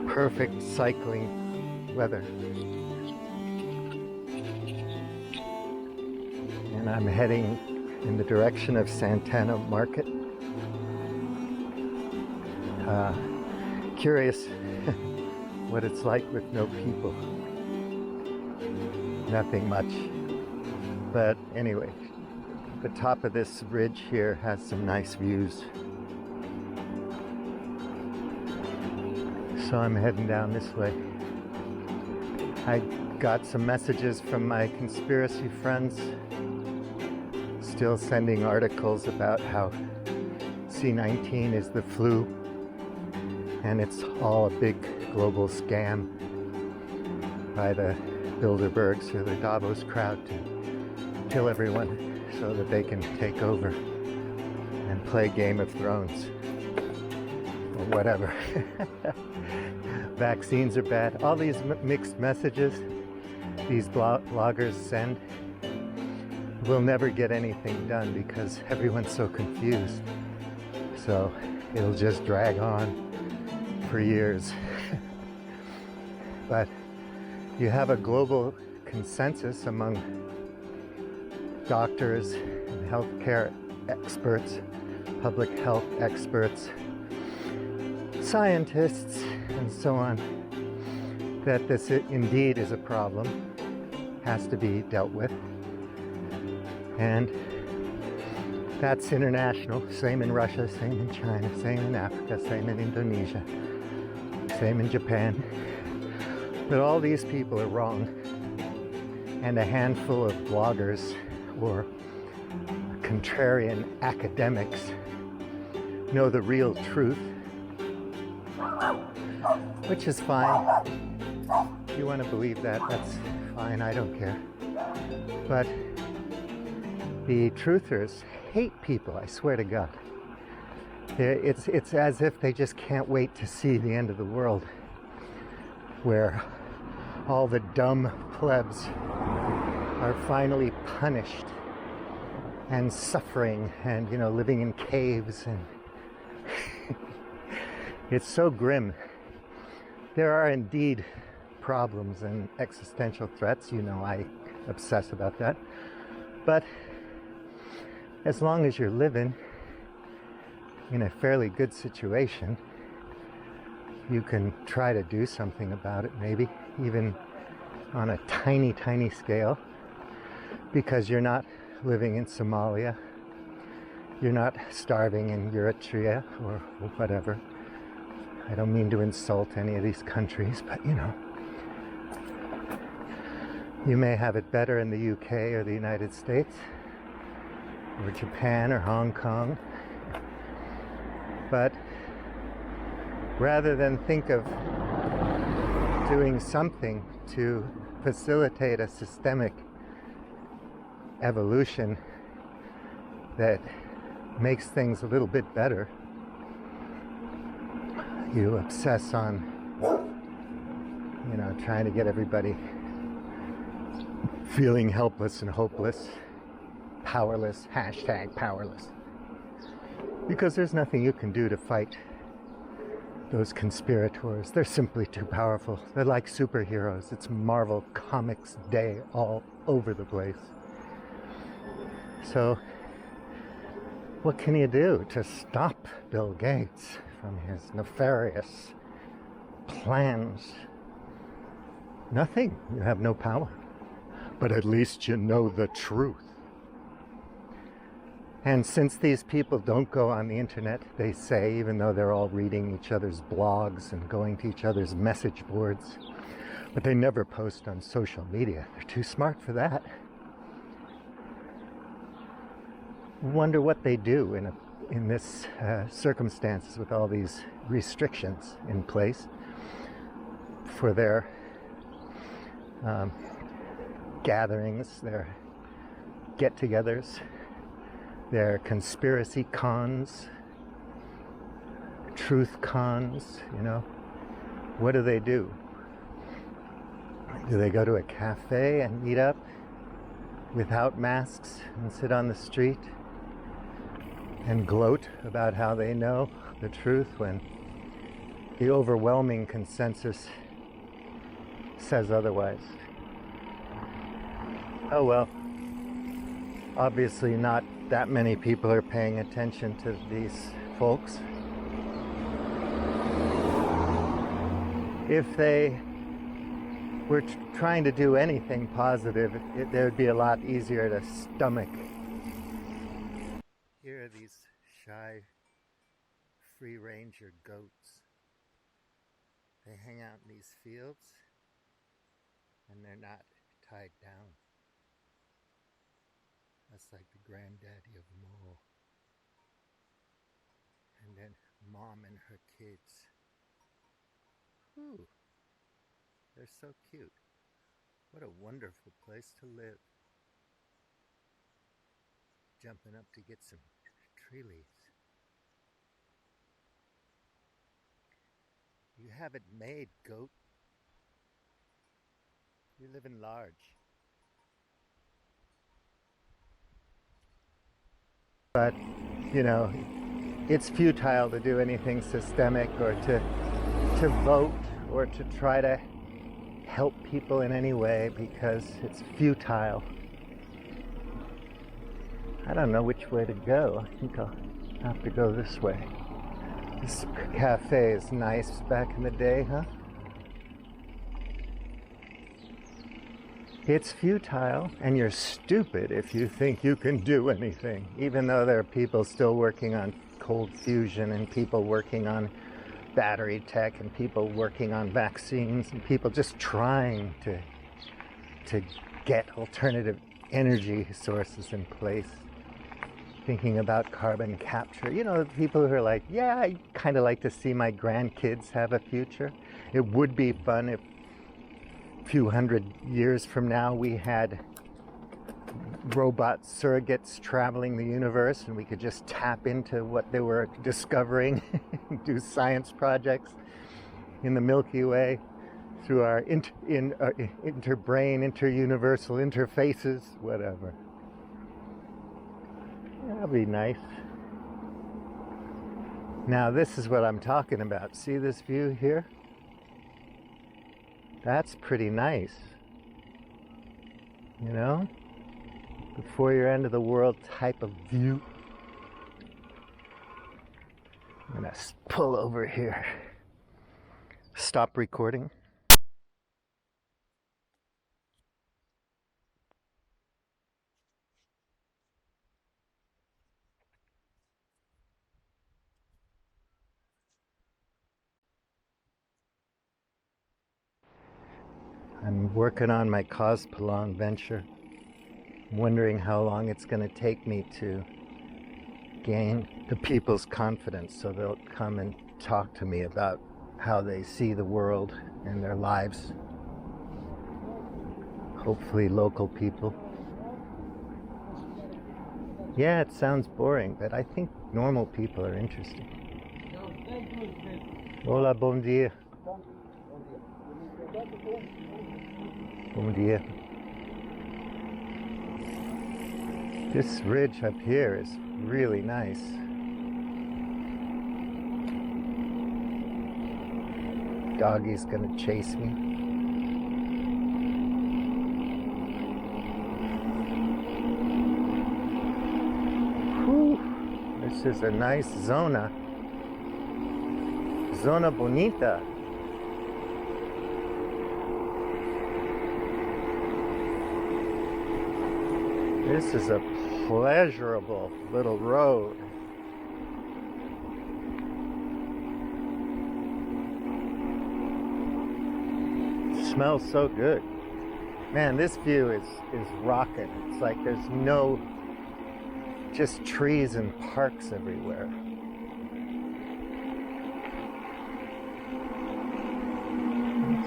perfect cycling weather. And I'm heading in the direction of Santana Market. Curious what it's like with no people. Nothing much. But anyway, the top of this ridge here has some nice views. So I'm heading down this way. I got some messages from my conspiracy friends, still sending articles about how C-19 is the flu and it's all a big global scam by the Bilderbergs or the Davos crowd to kill everyone so that they can take over and play Game of Thrones or whatever. Vaccines are bad. All these mixed messages these bloggers send will never get anything done because everyone's so confused. So it'll just drag on for years. But you have a global consensus among doctors and healthcare experts, public health experts, scientists, and so on, that this indeed is a problem, has to be dealt with. And that's international, same in Russia, same in China, same in Africa, same in Indonesia, same in Japan. But all these people are wrong, and a handful of bloggers or contrarian academics know the real truth, which is fine. If you want to believe that, that's fine, I don't care. But the truthers hate people, I swear to God. It's as if they just can't wait to see the end of the world, where all the dumb plebs are finally punished and suffering and, living in caves, and it's so grim. There are indeed problems and existential threats. I obsess about that. But as long as you're living in a fairly good situation, you can try to do something about it, maybe even on a tiny, tiny scale, because you're not living in Somalia, you're not starving in Eritrea or whatever. I don't mean to insult any of these countries, but you may have it better in the UK or the United States or Japan or Hong Kong. But rather than think of doing something to facilitate a systemic evolution that makes things a little bit better, you obsess on, trying to get everybody feeling helpless and hopeless, powerless, #powerless. Because there's nothing you can do to fight those conspirators. They're simply too powerful. They're like superheroes. It's Marvel Comics Day all over the place. So, what can you do to stop Bill Gates from his nefarious plans? Nothing. You have no power. But at least you know the truth. And since these people don't go on the internet, they say, even though they're all reading each other's blogs and going to each other's message boards, but they never post on social media. They're too smart for that. Wonder what they do in this circumstances with all these restrictions in place for their gatherings, their get-togethers, their conspiracy cons, truth cons, What do they do? Do they go to a cafe and meet up without masks and sit on the street and gloat about how they know the truth when the overwhelming consensus says otherwise. Oh well, obviously not that many people are paying attention to these folks. If they were trying to do anything positive, it would be a lot easier to stomach. Here are these shy free ranger goats. They hang out in these fields and they're not tied down. That's like the granddaddy of them all. And then mom and her kids. Whew. They're so cute. What a wonderful place to live. Jumping up to get some tree leaves. You have it made, goat. You're living large. But, you know, it's futile to do anything systemic or to vote or to try to help people in any way because it's futile. I don't know which way to go. I think I'll have to go this way. This cafe is nice back in the day, huh? It's futile, and you're stupid if you think you can do anything, even though there are people still working on cold fusion and people working on battery tech and people working on vaccines and people just trying to get alternative energy sources in place, thinking about carbon capture. You know, the people who are like, yeah, I kind of like to see my grandkids have a future. It would be fun if a few hundred years from now we had robot surrogates traveling the universe and we could just tap into what they were discovering and do science projects in the Milky Way through our interbrain, inter-universal interfaces, whatever. That'd be nice. Now this is what I'm talking about. See this view here? That's pretty nice. You know? Before your end of the world type of view. I'm gonna pull over here. Stop recording. I'm working on my Cospolon venture. I'm wondering how long it's going to take me to gain the people's confidence so they'll come and talk to me about how they see the world and their lives. Hopefully local people. Yeah, it sounds boring, but I think normal people are interesting. Hola, bom dia. Bom dia. This ridge up here is really nice. Doggie's gonna chase me. Whew. This is a nice zona. Zona bonita. This is a pleasurable little road. It smells so good. Man, this view is rocking. It's like there's no, just trees and parks everywhere.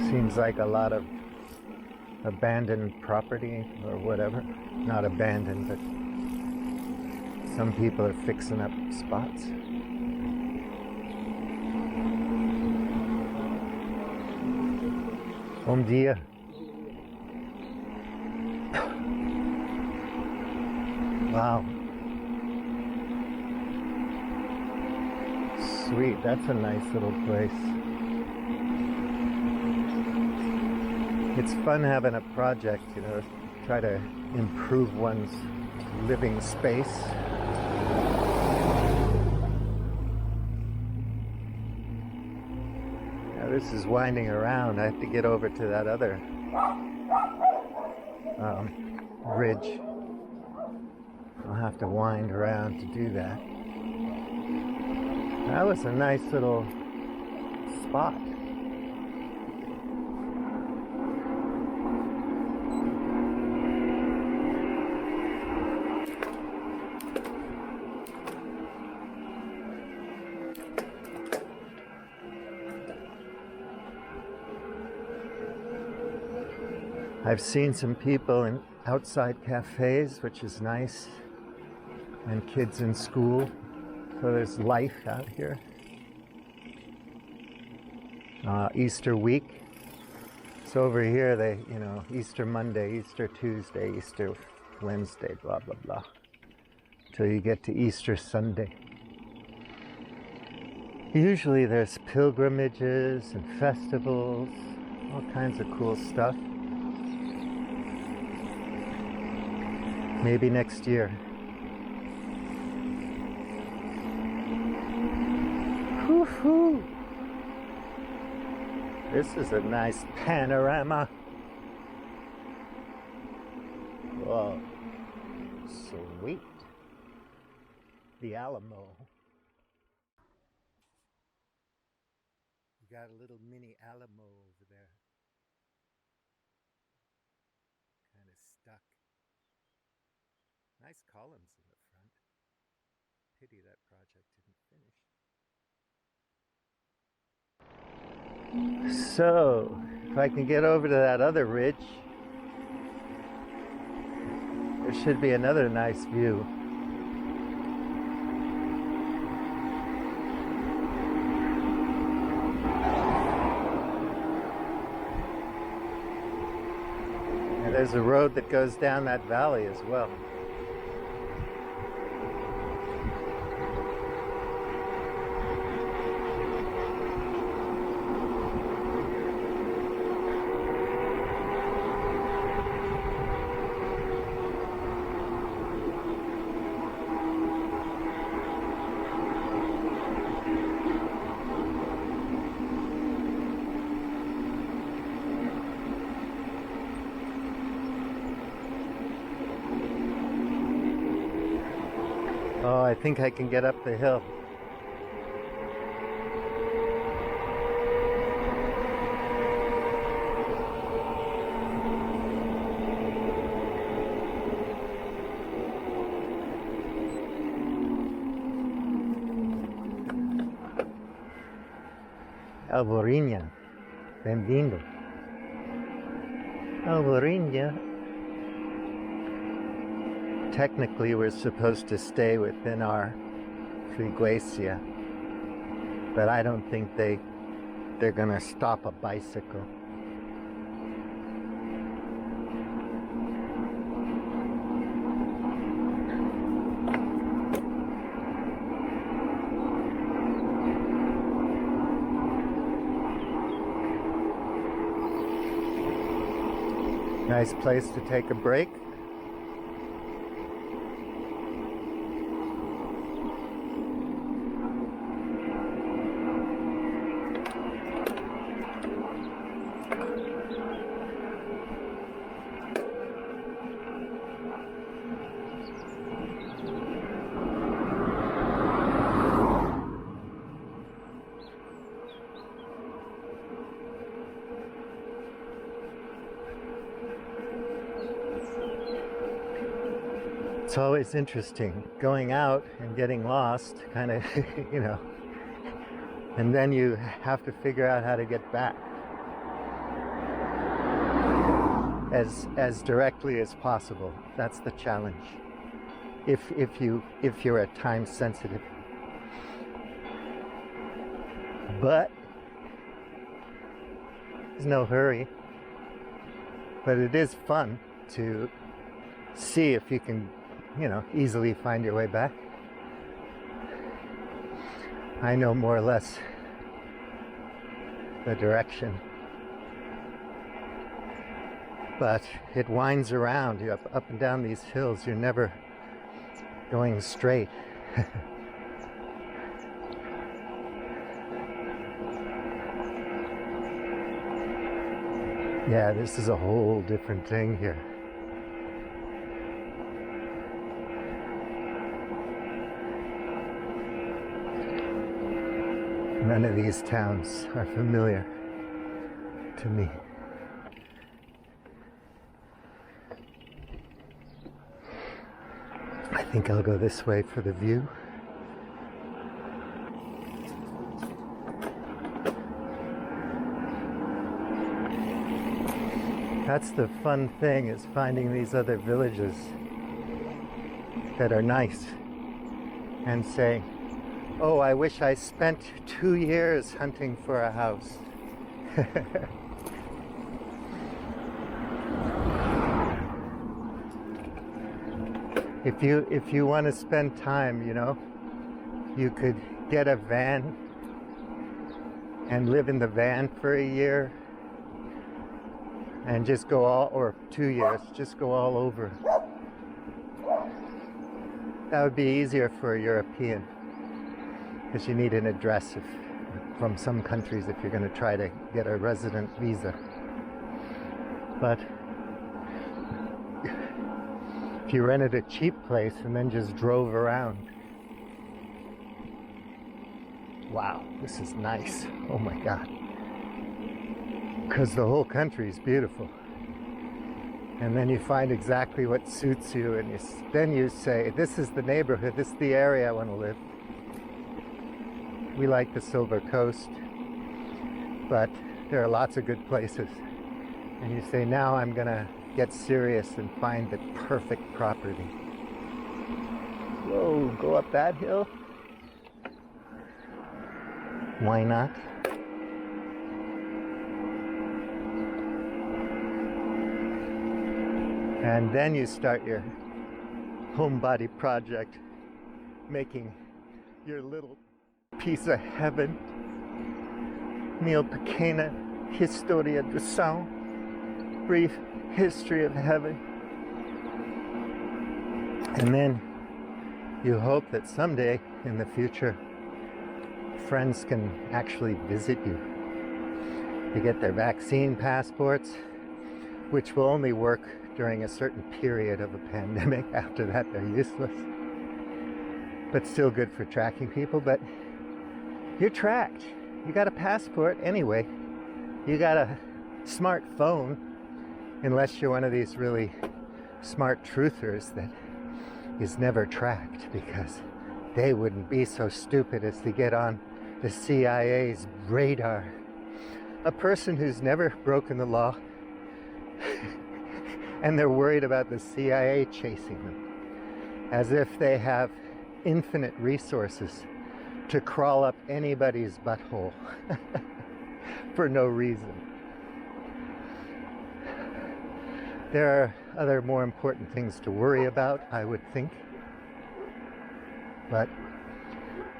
Seems like a lot of abandoned property or whatever. Not abandoned, but some people are fixing up spots. Bom dia. Wow. Sweet, that's a nice little place. It's fun having a project, try to improve one's living space. Now this is winding around. I have to get over to that other ridge. I'll have to wind around to do that. That was a nice little spot. I've seen some people in outside cafes, which is nice, and kids in school, so there's life out here. Easter week. So over here they, Easter Monday, Easter Tuesday, Easter Wednesday, blah, blah, blah, till you get to Easter Sunday. Usually there's pilgrimages and festivals, all kinds of cool stuff. Maybe next year. Woo-hoo! This is a nice panorama. Whoa. Sweet. The Alamo. You got a little mini Alamo over there. Kind of stuck. Nice columns in the front. Pity that project didn't finish. So, if I can get over to that other ridge, there should be another nice view. And there's a road that goes down that valley as well. Oh, I think I can get up the hill. Alvorinha, bem-vindo. Alvorinha. Technically, we're supposed to stay within our freguesia, but I don't think they're gonna stop a bicycle. Nice place to take a break. It's always interesting going out and getting lost, kind of, and then you have to figure out how to get back as directly as possible. That's the challenge. If you're a time sensitive, but there's no hurry. But it is fun to see if you can easily find your way back. I know more or less the direction. but it winds around. You're up and down these hills. You're never going straight. Yeah, this is a whole different thing here. None of these towns are familiar to me. I think I'll go this way for the view. That's the fun thing, is finding these other villages that are nice and saying, oh, I wish I spent 2 years hunting for a house. If you want to spend time, you know, you could get a van and live in the van for a year and just go or 2 years, just go all over. That would be easier for a European, because you need an address from some countries if you're going to try to get a resident visa. But if you rented a cheap place and then just drove around, wow, this is nice. Oh my God. Because the whole country is beautiful. And then you find exactly what suits you, and then you say, this is the neighborhood, this is the area I want to live. We like the Silver Coast, but there are lots of good places. And you say, now I'm going to get serious and find the perfect property. Whoa, go up that hill? Why not? And then you start your homebody project, making your little piece of heaven. Mil pequena historia do céu, brief history of heaven. And then you hope that someday in the future, friends can actually visit you. They get their vaccine passports, which will only work during a certain period of a pandemic. After that, they're useless. But still good for tracking people. But you're tracked. You got a passport anyway. You got a smartphone, unless you're one of these really smart truthers that is never tracked, because they wouldn't be so stupid as to get on the CIA's radar. A person who's never broken the law and they're worried about the CIA chasing them, as if they have infinite resources to crawl up anybody's butthole for no reason. There are other more important things to worry about, I would think. But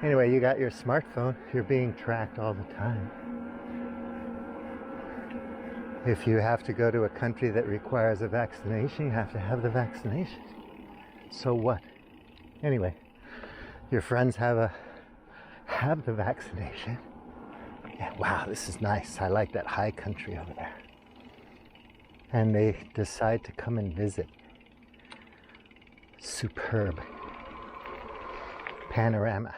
anyway, you got your smartphone, you're being tracked all the time. If you have to go to a country that requires a vaccination, you have to have the vaccination. So what? Anyway, your friends have the vaccination. Yeah, wow, this is nice. I like that high country over there. And they decide to come and visit. Superb panorama.